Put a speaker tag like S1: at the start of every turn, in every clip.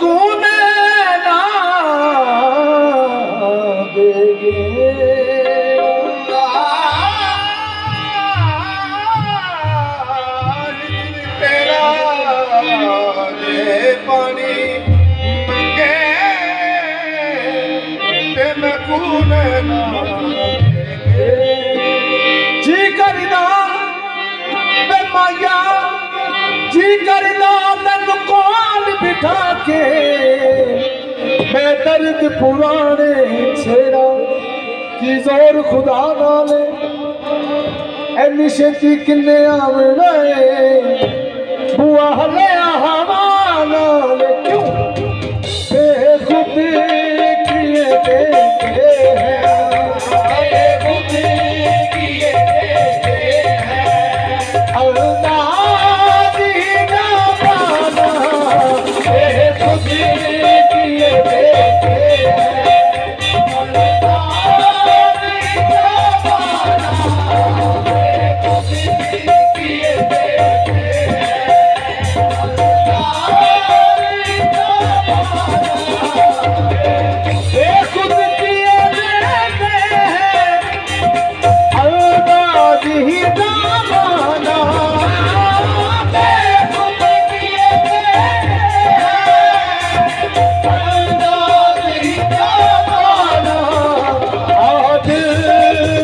S1: सुकून ना देगे तेरा दे पानी मंगे ते मैं कून ना देगे जी करदा बे माया जी करदा तैनू कौन बिठा के मैं दर्द पुराने छेड़ा की जोर खुदा नाले एनी छेती किन्ने आवना बुआ हले हवा नाले क्यों बेखुद किए देते हैं बेखुद किए देते हैं अल्लाह दी ना पाना बेखुद किए देते हैं अल्लाह दी ना पाना बेखुद किए देते हैं अल्लाह दी ना पाना बेखुद किए देते हैं अल्लाह दी ना पाना बेखुद किए देते हैं अल्लाह दी ना पाना आज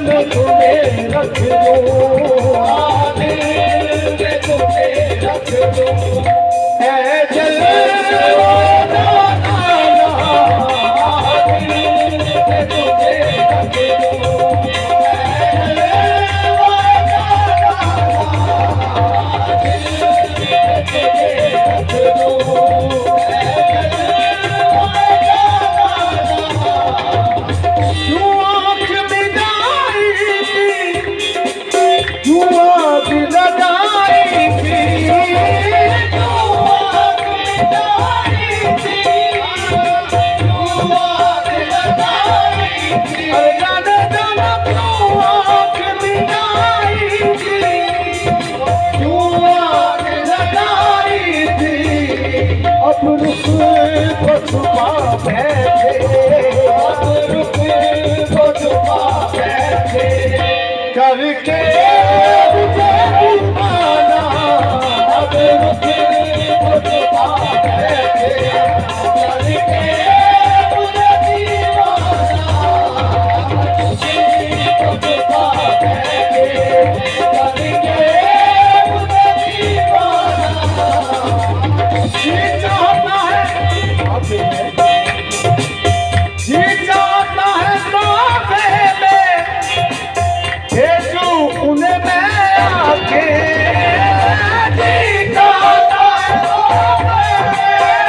S1: मैं तुम्हें रख दूं आज मैं तुम्हें रख दूं ऐ जलवाना नाना आज मैं तुम्हें रख दूं ऐ जलवाना नाना आज मैं तुम्हें रख दूं ऐ जलवाना नाना तू आँख मिलाई थी तू आँख लगाई थी तू आँख मिलाई थी तू आँख लगाई थी अरे जाने जाना तू आँख मिलाई थी तू आँख लगाई थी अब रुख को छुपा बैठे अब रुख को छुपा बैठे करके मुझे दीवाना अब रुख को छुपा बैठे करके मुझे दीवाना तुझे को छुपा बैठे करके मुझे दीवाना जी चाहता है जी चाहता है काफे में भेजूं उन्हें मैं आके जी चाहता है काफे में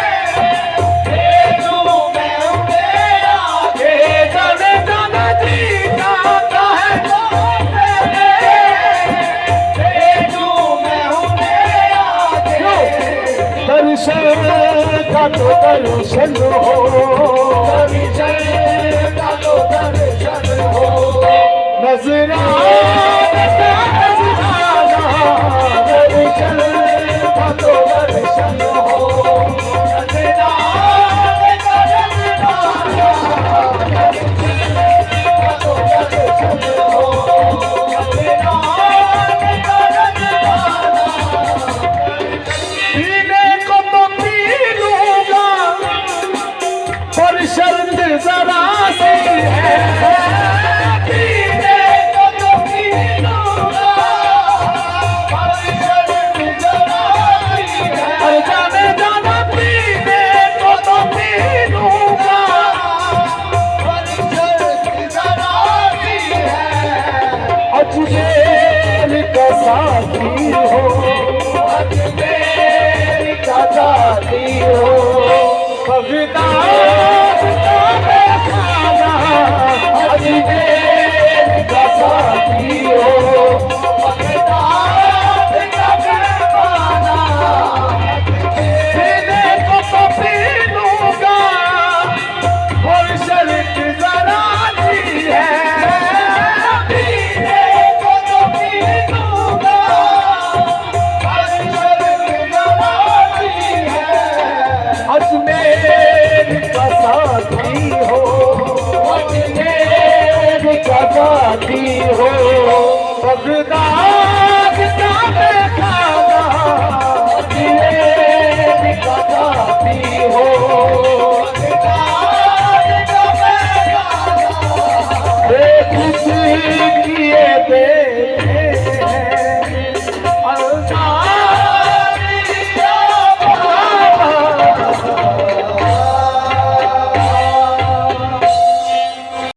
S1: भेजूं मैं उन्हें आके जाने जाना जी चाहता है काफे में भेजूं मैं उन्हें आके दर्शन का तो दर्शन हो दर्शन का तो दर्शन हो नजराना दर्शन का तो